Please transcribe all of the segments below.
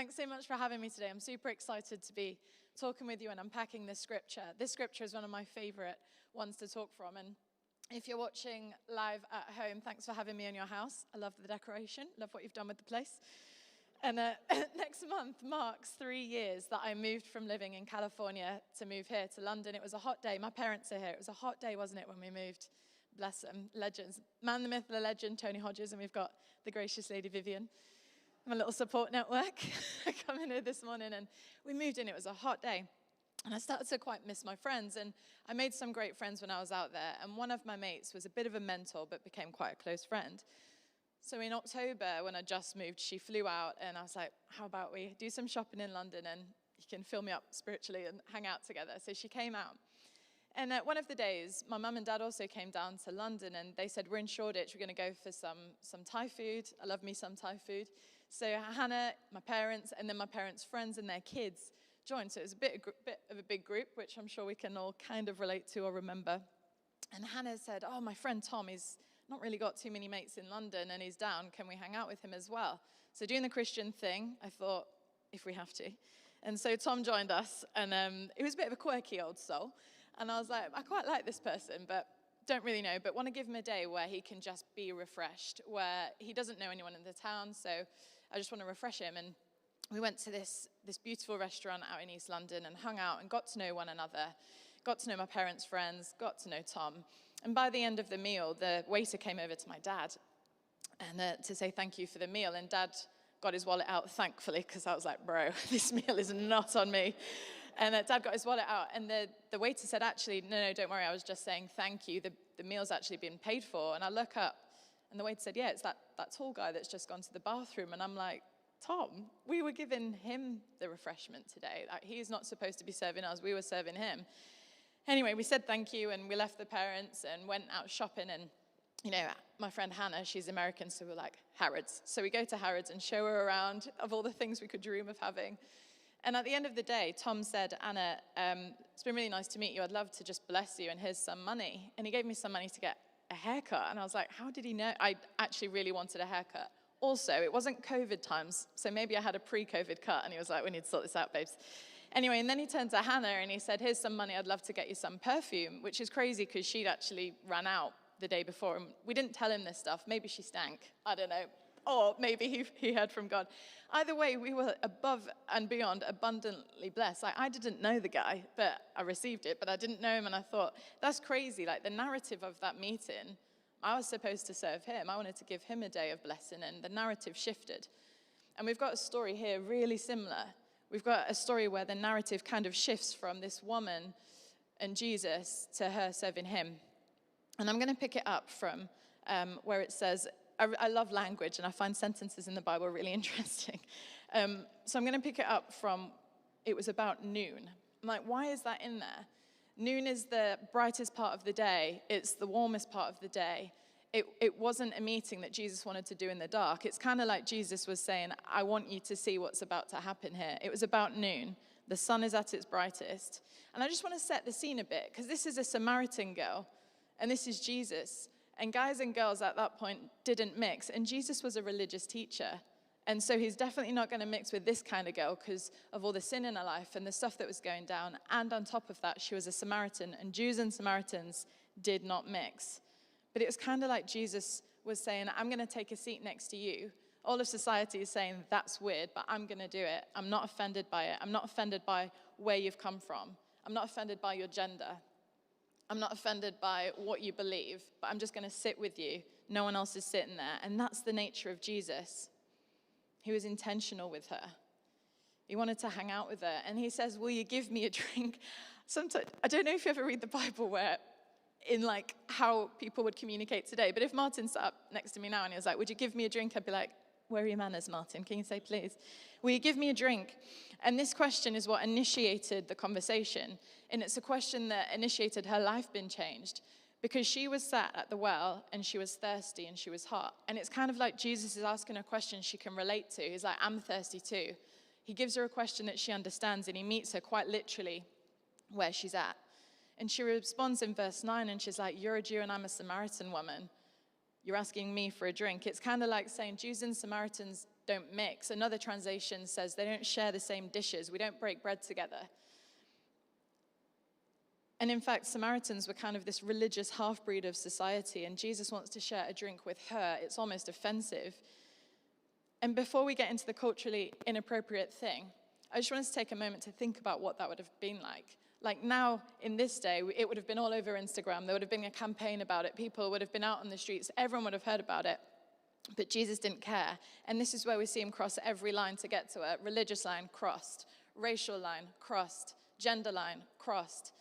Thanks so much for having me today. I'm super excited to be talking with you and unpacking this scripture. This scripture is one of my favorite ones to talk from. And if you're watching live at home, thanks for having me in your house. I love the decoration, love what you've done with the place. And next month marks 3 years that I moved from living in California to move here to London. It was a hot day. My parents are here. It was a hot day, wasn't it, when we moved? Bless them. Legends. Man, the myth, the legend, Tony Hodges, and we've got the gracious Lady Vivian. My little support network coming here this morning, and we moved in. It was a hot day, and I started to quite miss my friends, and I made some great friends when I was out there, and one of my mates was a bit of a mentor but became quite a close friend. So in October, when I just moved, she flew out, and I was like, how about we do some shopping in London, and you can fill me up spiritually and hang out together. So she came out. And one of the days, my mum and dad also came down to London, and they said, we're in Shoreditch, we're going to go for some Thai food. I love me some Thai food. So Hannah, my parents, and then my parents' friends and their kids joined. So it was a bit of a big group, which I'm sure we can all kind of relate to or remember. And Hannah said, oh, my friend Tom, he's not really got too many mates in London, and he's down. Can we hang out with him as well? So doing the Christian thing, I thought, if we have to. And so Tom joined us, and he was a bit of a quirky old soul. And I was like, I quite like this person, but don't really know, but want to give him a day where he can just be refreshed, where he doesn't know anyone in the town, so I just want to refresh him. And we went to this beautiful restaurant out in East London and hung out and got to know one another, got to know my parents' friends, got to know Tom. And by the end of the meal, the waiter came over to my dad and to say thank you for the meal. And Dad got his wallet out, thankfully, because I was like, bro, this meal is not on me. And Dad got his wallet out, and the waiter said, actually, no, don't worry, I was just saying thank you. The meal's actually been paid for. And I look up, and the waiter said, yeah, it's that tall guy that's just gone to the bathroom. And I'm like, Tom, we were giving him the refreshment today. Like, he's not supposed to be serving us. We were serving him. Anyway, we said thank you, and we left the parents and went out shopping. And, you know, my friend Hannah, she's American, so we're like, Harrods. So we go to Harrods and show her around of all the things we could dream of having. And at the end of the day, Tom said, Anna, it's been really nice to meet you. I'd love to just bless you, and here's some money. And he gave me some money to get a haircut. And I was like, how did he know? I actually really wanted a haircut. Also, it wasn't COVID times, so maybe I had a pre-COVID cut. And he was like, we need to sort this out, babes. Anyway, and then he turned to Hannah, and he said, here's some money. I'd love to get you some perfume, which is crazy because she'd actually ran out the day before. And we didn't tell him this stuff. Maybe she stank. I don't know. Or maybe he heard from God. Either way, we were above and beyond abundantly blessed. I didn't know the guy, but I received it, but I didn't know him, and I thought, that's crazy. Like, the narrative of that meeting, I was supposed to serve him. I wanted to give him a day of blessing, and the narrative shifted. And we've got a story here really similar. We've got a story where the narrative kind of shifts from this woman and Jesus to her serving him. And I'm going to pick it up from where it says, I love language, and I find sentences in the Bible really interesting. So I'm going to pick it up from, it was about noon. I'm like, why is that in there? Noon is the brightest part of the day. It's the warmest part of the day. It wasn't a meeting that Jesus wanted to do in the dark. It's kind of like Jesus was saying, I want you to see what's about to happen here. It was about noon. The sun is at its brightest. And I just want to set the scene a bit, because this is a Samaritan girl, and this is Jesus. And guys and girls at that point didn't mix. And Jesus was a religious teacher. And so he's definitely not going to mix with this kind of girl because of all the sin in her life and the stuff that was going down. And on top of that, she was a Samaritan. And Jews and Samaritans did not mix. But it was kind of like Jesus was saying, I'm going to take a seat next to you. All of society is saying, that's weird, but I'm going to do it. I'm not offended by it. I'm not offended by where you've come from. I'm not offended by your gender. I'm not offended by what you believe, but I'm just going to sit with you. No one else is sitting there. And that's the nature of Jesus. He was intentional with her. He wanted to hang out with her. And he says, will you give me a drink? Sometimes, I don't know if you ever read the Bible where in like how people would communicate today, but if Martin sat up next to me now and he was like, would you give me a drink? I'd be like, where are your manners, Martin? Can you say please? Will you give me a drink? And this question is what initiated the conversation. And it's a question that initiated her life being changed. Because she was sat at the well, and she was thirsty, and she was hot. And it's kind of like Jesus is asking a question she can relate to. He's like, I'm thirsty too. He gives her a question that she understands, and he meets her quite literally where she's at. And she responds in verse 9, and she's like, you're a Jew, and I'm a Samaritan woman. You're asking me for a drink. It's kind of like saying Jews and Samaritans don't mix. Another translation says they don't share the same dishes. We don't break bread together. And in fact, Samaritans were kind of this religious half-breed of society, and Jesus wants to share a drink with her. It's almost offensive. And before we get into the culturally inappropriate thing, I just want us to take a moment to think about what that would have been like. Like now, in this day, it would have been all over Instagram. There would have been a campaign about it. People would have been out on the streets. Everyone would have heard about it. But Jesus didn't care. And this is where we see him cross every line to get to it. Religious line, crossed. Racial line, crossed. Gender line, crossed.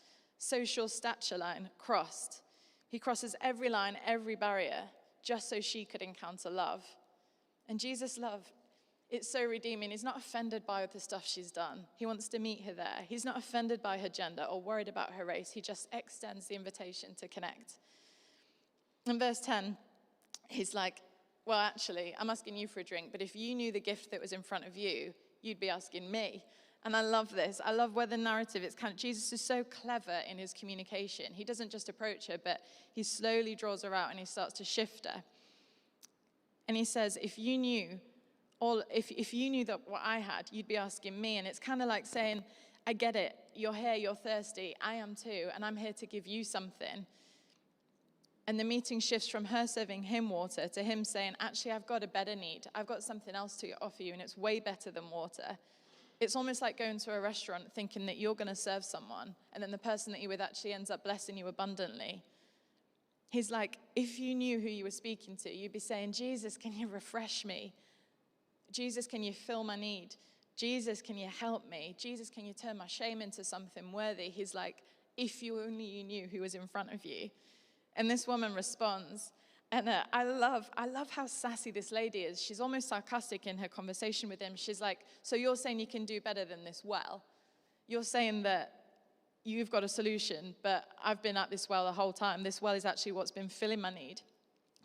Social stature line, crossed. He crosses every line, every barrier, just so she could encounter love. And Jesus' love, it's so redeeming. He's not offended by the stuff she's done. He wants to meet her there. He's not offended by her gender or worried about her race. He just extends the invitation to connect. In verse 10, he's like, well, actually, I'm asking you for a drink, but if you knew the gift that was in front of you, you'd be asking me. And I love this. I love where the narrative, it's kind of, Jesus is so clever in his communication. He doesn't just approach her, but he slowly draws her out and he starts to shift her. And he says, if you knew that what I had, you'd be asking me. And it's kind of like saying, I get it. You're here, you're thirsty. I am too. And I'm here to give you something. And the meeting shifts from her serving him water to him saying, actually, I've got a better need. I've got something else to offer you, and it's way better than water. It's almost like going to a restaurant thinking that you're going to serve someone, and then the person that you're with actually ends up blessing you abundantly. He's like, if you knew who you were speaking to, you'd be saying, Jesus, can you refresh me? Jesus, can you fill my need? Jesus, can you help me? Jesus, can you turn my shame into something worthy? He's like, if you only knew who was in front of you. And this woman responds. And I love how sassy this lady is. She's almost sarcastic in her conversation with him. She's like, so you're saying you can do better than this well? You're saying that you've got a solution, but I've been at this well the whole time. This well is actually what's been filling my need.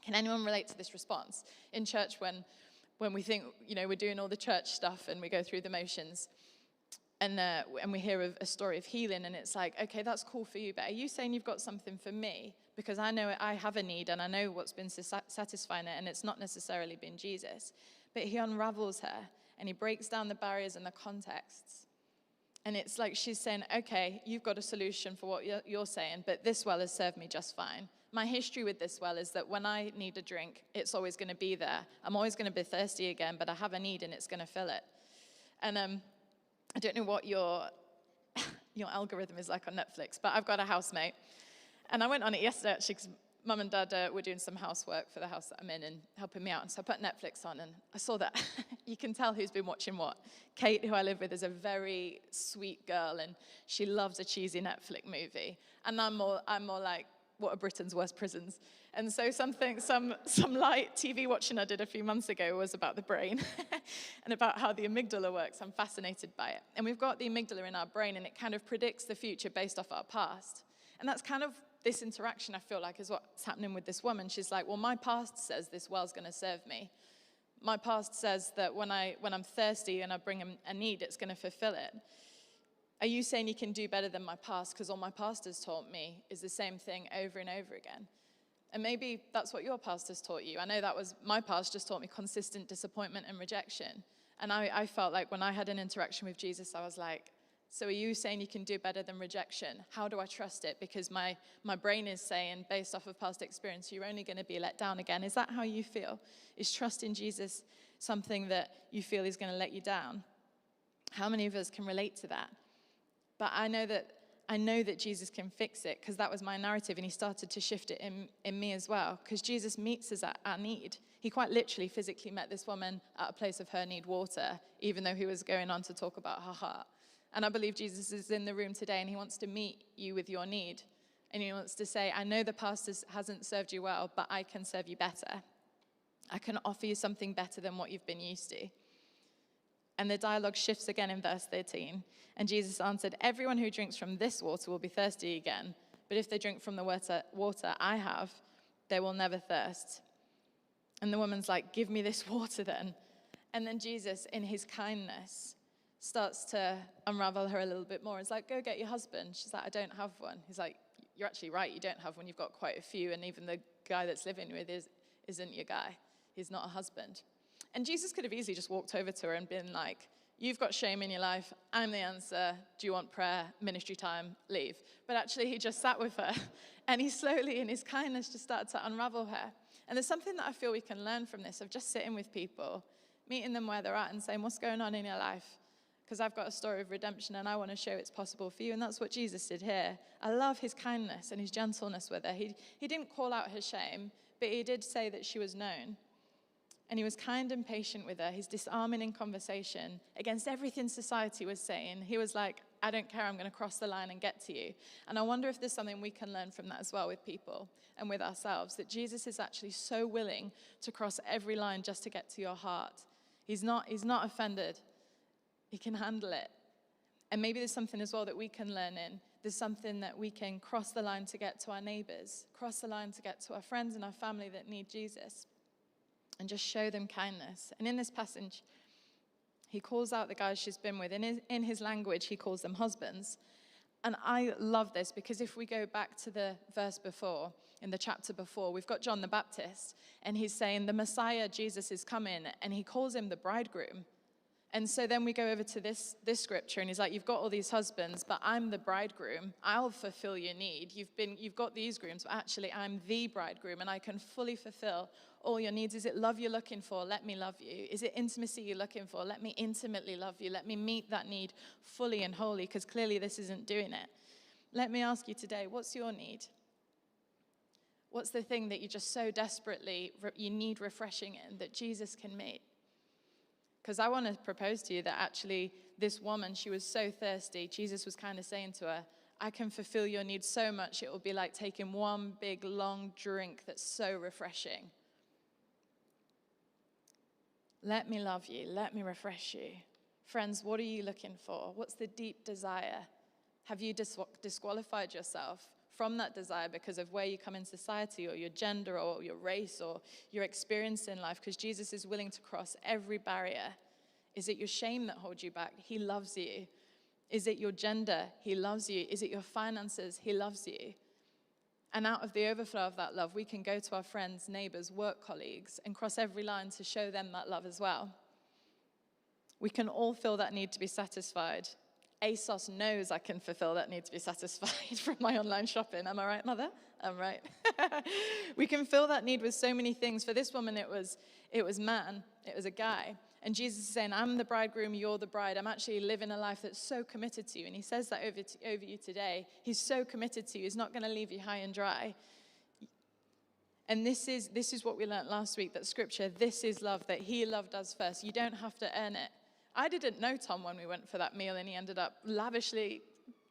Can anyone relate to this response? In church, when we think, we're doing all the church stuff and we go through the motions, and we hear of a story of healing, and it's like, okay, that's cool for you, but are you saying you've got something for me? Because I know I have a need, and I know what's been satisfying it, and it's not necessarily been Jesus. But he unravels her, and he breaks down the barriers and the contexts. And it's like she's saying, okay, you've got a solution for what you're saying, but this well has served me just fine. My history with this well is that when I need a drink, it's always going to be there. I'm always going to be thirsty again, but I have a need, and it's going to fill it. And I don't know what your algorithm is like on Netflix, but I've got a housemate. And I went on it yesterday, actually, because Mum and Dad were doing some housework for the house that I'm in and helping me out. And so I put Netflix on, and I saw that you can tell who's been watching what. Kate, who I live with, is a very sweet girl, and she loves a cheesy Netflix movie. And I'm more like, what are Britain's worst prisons? And so some light TV watching I did a few months ago was about the brain and about how the amygdala works. I'm fascinated by it. And we've got the amygdala in our brain, and it kind of predicts the future based off our past. And that's kind of this interaction, I feel like, is what's happening with this woman. She's like, well, my past says this well's going to serve me. My past says that when I'm thirsty and I bring a need, it's going to fulfill it. Are you saying you can do better than my past? Because all my past has taught me is the same thing over and over again. And maybe that's what your past has taught you. I know that was my past, just taught me consistent disappointment and rejection. And I felt like when I had an interaction with Jesus, I was like, so are you saying you can do better than rejection? How do I trust it? Because my brain is saying, based off of past experience, you're only going to be let down again. Is that how you feel? Is trust in Jesus something that you feel is going to let you down? How many of us can relate to that? But I know that Jesus can fix it, because that was my narrative, and he started to shift it in me as well, because Jesus meets us at our need. He quite literally physically met this woman at a place of her need water, even though he was going on to talk about her heart. And I believe Jesus is in the room today, and he wants to meet you with your need. And he wants to say, I know the past hasn't served you well, but I can serve you better. I can offer you something better than what you've been used to. And the dialogue shifts again in verse 13. And Jesus answered, everyone who drinks from this water will be thirsty again. But if they drink from the water I have, they will never thirst. And the woman's like, give me this water then. And then Jesus, in his kindness, starts to unravel her a little bit more. It's like, go get your husband. She's like, I don't have one. He's like, you're actually right, you don't have one. You've got quite a few, and even the guy that's living with isn't your guy. He's not a husband. And Jesus could have easily just walked over to her and been like, you've got shame in your life. I'm the answer. Do you want prayer, ministry time, leave? But actually, he just sat with her. And he slowly, in his kindness, just started to unravel her. And there's something that I feel we can learn from this, of just sitting with people, meeting them where they're at and saying, what's going on in your life? Because I've got a story of redemption and I want to show it's possible for you. And that's what Jesus did here. I love his kindness and his gentleness with her. He didn't call out her shame, but he did say that she was known. And he was kind and patient with her. He's disarming in conversation against everything society was saying. He was like, I don't care, I'm going to cross the line and get to you. And I wonder if there's something we can learn from that as well with people and with ourselves, that Jesus is actually so willing to cross every line just to get to your heart. He's not offended. He can handle it. And maybe there's something as well that we can learn in. There's something that we can cross the line to get to our neighbors, cross the line to get to our friends and our family that need Jesus, and just show them kindness. And in this passage, he calls out the guys she's been with. In his language, he calls them husbands. And I love this, because if we go back to the verse before, in the chapter before, we've got John the Baptist, and he's saying the Messiah, Jesus, is coming, and he calls him the bridegroom. And so then we go over to this scripture, and he's like, you've got all these husbands, but I'm the bridegroom. I'll fulfill your need. You've got these grooms, but actually I'm the bridegroom, and I can fully fulfill all your needs. Is it love you're looking for? Let me love you. Is it intimacy you're looking for? Let me intimately love you. Let me meet that need fully and wholly, because clearly this isn't doing it. Let me ask you today, what's your need? What's the thing that you just so desperately, you need refreshing in, that Jesus can meet? Because I want to propose to you that actually this woman, she was so thirsty. Jesus was kind of saying to her, I can fulfill your needs so much, it will be like taking one big, long drink that's so refreshing. Let me love you. Let me refresh you. Friends, what are you looking for? What's the deep desire? Have you disqualified yourself from that desire because of where you come in society, or your gender, or your race, or your experience in life? Because Jesus is willing to cross every barrier. Is it your shame that holds you back? He loves you. Is it your gender? He loves you. Is it your finances? He loves you. And out of the overflow of that love, we can go to our friends, neighbors, work colleagues, and cross every line to show them that love as well. We can all feel that need to be satisfied. ASOS knows I can fulfill that need to be satisfied from my online shopping. Am I right, Mother? I'm right. We can fill that need with so many things. For this woman, it was man. It was a guy. And Jesus is saying, I'm the bridegroom, you're the bride. I'm actually living a life that's so committed to you. And he says that over you today. He's so committed to you. He's not going to leave you high and dry. And this is what we learned last week, that scripture, this is love, that he loved us first. You don't have to earn it. I didn't know Tom when we went for that meal, and he ended up lavishly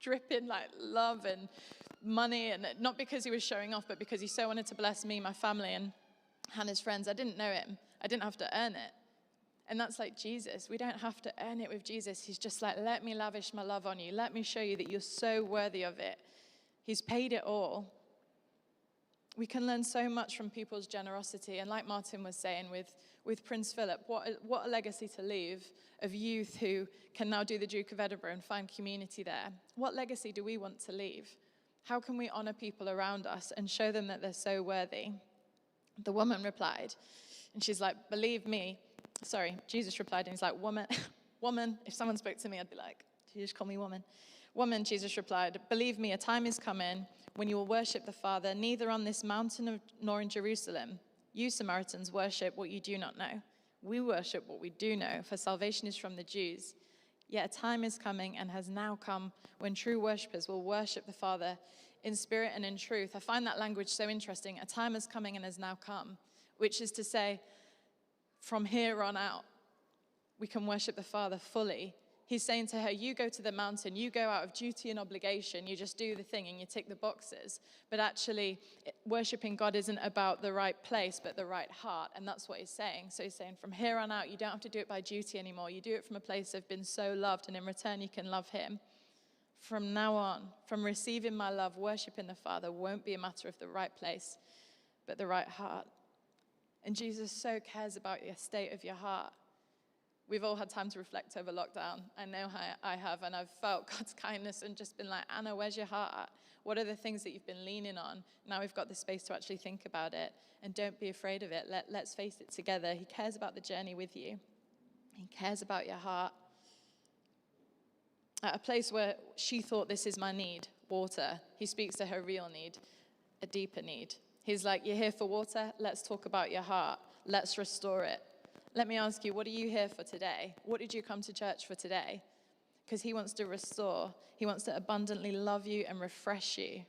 dripping like love and money, and not because he was showing off, but because he so wanted to bless me, my family, and Hannah's friends. I didn't know him. I didn't have to earn it. And that's like Jesus. We don't have to earn it with Jesus. He's just like, let me lavish my love on you. Let me show you that you're so worthy of it. He's paid it all. We can learn so much from people's generosity. And like Martin was saying with Prince Philip, what a legacy to leave of youth who can now do the Duke of Edinburgh and find community there. What legacy do we want to leave? How can we honor people around us and show them that they're so worthy? The woman replied, and she's like, believe me. Sorry, Jesus replied, and he's like, woman, if someone spoke to me, I'd be like, you just call me woman. Woman, Jesus replied, believe me, a time is coming when you will worship the Father, neither on this mountain nor in Jerusalem. You Samaritans worship what you do not know. We worship what we do know, for salvation is from the Jews. Yet a time is coming and has now come when true worshippers will worship the Father in spirit and in truth. I find that language so interesting. A time is coming and has now come, which is to say, from here on out, we can worship the Father fully. He's saying to her, you go to the mountain, you go out of duty and obligation, you just do the thing and you tick the boxes. But actually, worshiping God isn't about the right place, but the right heart. And that's what he's saying. So he's saying, from here on out, you don't have to do it by duty anymore. You do it from a place of being so loved, and in return, you can love him. From now on, from receiving my love, worshiping the Father won't be a matter of the right place, but the right heart. And Jesus so cares about the state of your heart. We've all had time to reflect over lockdown. I know how I have, and I've felt God's kindness and just been like, Anna, where's your heart at? What are the things that you've been leaning on? Now we've got the space to actually think about it, and don't be afraid of it. Let's face it together. He cares about the journey with you. He cares about your heart. At a place where she thought, this is my need, water, he speaks to her real need, a deeper need. He's like, you're here for water? Let's talk about your heart. Let's restore it. Let me ask you, what are you here for today? What did you come to church for today? Because he wants to restore. He wants to abundantly love you and refresh you.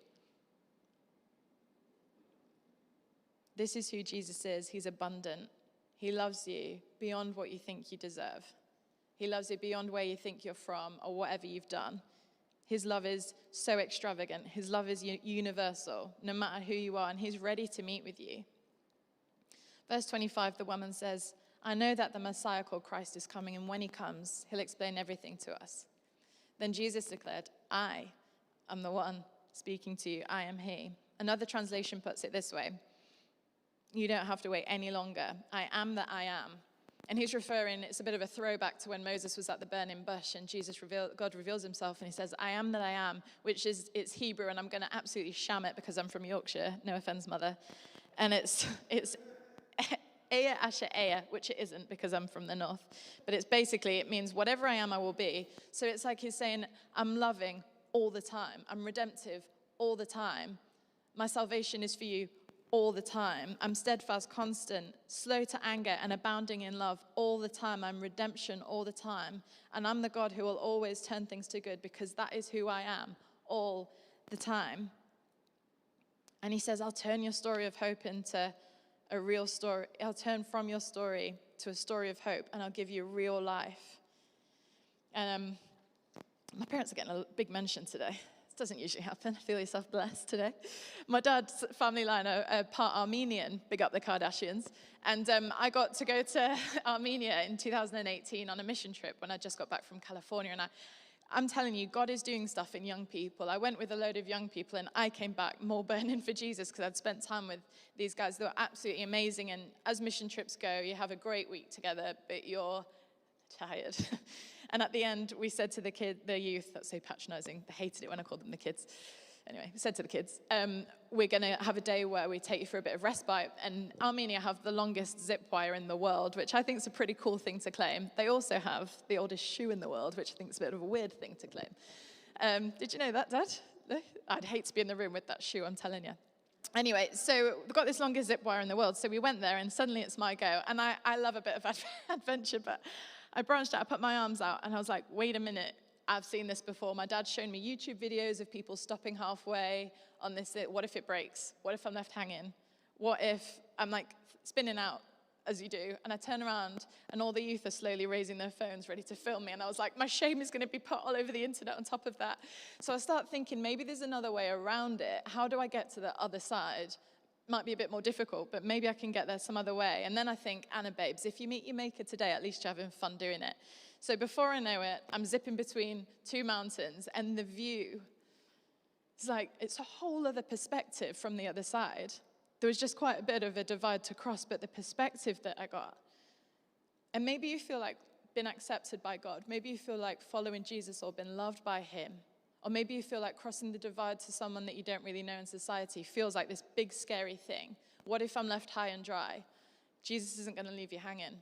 This is who Jesus is. He's abundant. He loves you beyond what you think you deserve. He loves you beyond where you think you're from or whatever you've done. His love is so extravagant. His love is universal, no matter who you are, and he's ready to meet with you. Verse 25, the woman says, I know that the Messiah called Christ is coming, and when he comes, he'll explain everything to us. Then Jesus declared, I am the one speaking to you. I am he. Another translation puts it this way. You don't have to wait any longer. I am that I am. And he's referring, it's a bit of a throwback to when Moses was at the burning bush and God reveals himself and he says, I am that I am, which is, it's Hebrew, and I'm going to absolutely sham it because I'm from Yorkshire. No offense, mother. And it's Ea Asher Ea, which it isn't because I'm from the north. But it's basically, it means whatever I am, I will be. So it's like he's saying, I'm loving all the time. I'm redemptive all the time. My salvation is for you all the time. I'm steadfast, constant, slow to anger, and abounding in love all the time. I'm redemption all the time. And I'm the God who will always turn things to good because that is who I am all the time. And he says, I'll turn your story of hope into a real story. I'll turn from your story to a story of hope, and I'll give you real life. And my parents are getting a big mention today. This doesn't usually happen. Feel yourself blessed today. My dad's family line are part Armenian, big up the Kardashians. And I got to go to Armenia in 2018 on a mission trip when I just got back from California. And I'm telling you, God is doing stuff in young people. I went with a load of young people, and I came back more burning for Jesus because I'd spent time with these guys. They were absolutely amazing. And as mission trips go, you have a great week together, but you're tired. And at the end, we said to the youth, that's so patronizing. They hated it when I called them the kids. Anyway, we said to the kids, we're going to have a day where we take you for a bit of respite. And Armenia have the longest zip wire in the world, which I think is a pretty cool thing to claim. They also have the oldest shoe in the world, which I think is a bit of a weird thing to claim. Did you know that, Dad? I'd hate to be in the room with that shoe, I'm telling you. Anyway, so we've got this longest zip wire in the world. So we went there, and suddenly it's my go. And I love a bit of adventure, but I branched out, I put my arms out, and I was like, wait a minute. I've seen this before. My dad's shown me YouTube videos of people stopping halfway on this. What if it breaks? What if I'm left hanging? What if I'm like spinning out as you do? And I turn around and all the youth are slowly raising their phones ready to film me. And I was like, my shame is going to be put all over the internet on top of that. So I start thinking maybe there's another way around it. How do I get to the other side? Might be a bit more difficult, but maybe I can get there some other way. And then I think, Anna, babes, if you meet your maker today, at least you're having fun doing it. So before I know it, I'm zipping between two mountains, and the view is like, it's a whole other perspective from the other side. There was just quite a bit of a divide to cross, but the perspective that I got. And maybe you feel like been accepted by God. Maybe you feel like following Jesus or been loved by him. Or maybe you feel like crossing the divide to someone that you don't really know in society feels like this big, scary thing. What if I'm left high and dry? Jesus isn't going to leave you hanging.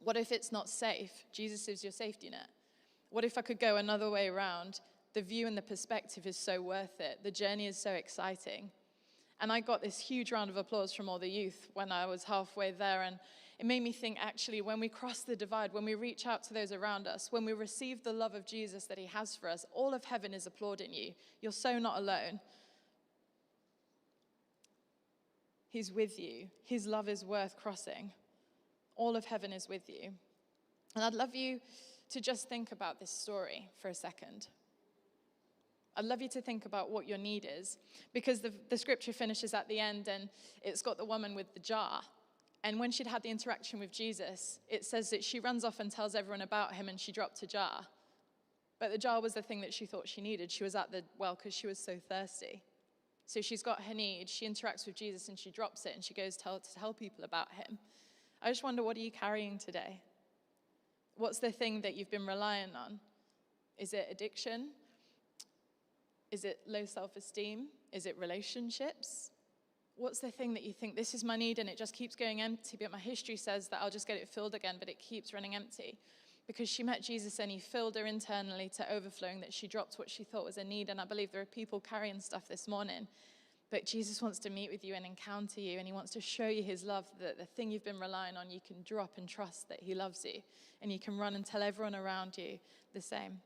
What if it's not safe? Jesus is your safety net. What if I could go another way around? The view and the perspective is so worth it. The journey is so exciting. And I got this huge round of applause from all the youth when I was halfway there. And it made me think, actually, when we cross the divide, when we reach out to those around us, when we receive the love of Jesus that he has for us, all of heaven is applauding you. You're so not alone. He's with you. His love is worth crossing. All of heaven is with you. And I'd love you to just think about this story for a second. I'd love you to think about what your need is, because the scripture finishes at the end, and it's got the woman with the jar. And when she'd had the interaction with Jesus, it says that she runs off and tells everyone about him, and she dropped a jar. But the jar was the thing that she thought she needed. She was at the well because she was so thirsty. So she's got her need, she interacts with Jesus, and she drops it, and she goes to tell people about him. I just wonder, what are you carrying today? What's the thing that you've been relying on? Is it addiction? Is it low self-esteem? Is it relationships? What's the thing that you think, this is my need and it just keeps going empty, but my history says that I'll just get it filled again, but it keeps running empty? Because she met Jesus and he filled her internally to overflowing, that she dropped what she thought was a need. And I believe there are people carrying stuff this morning, but Jesus wants to meet with you and encounter you, and he wants to show you his love, that the thing you've been relying on, you can drop and trust that he loves you, and you can run and tell everyone around you the same.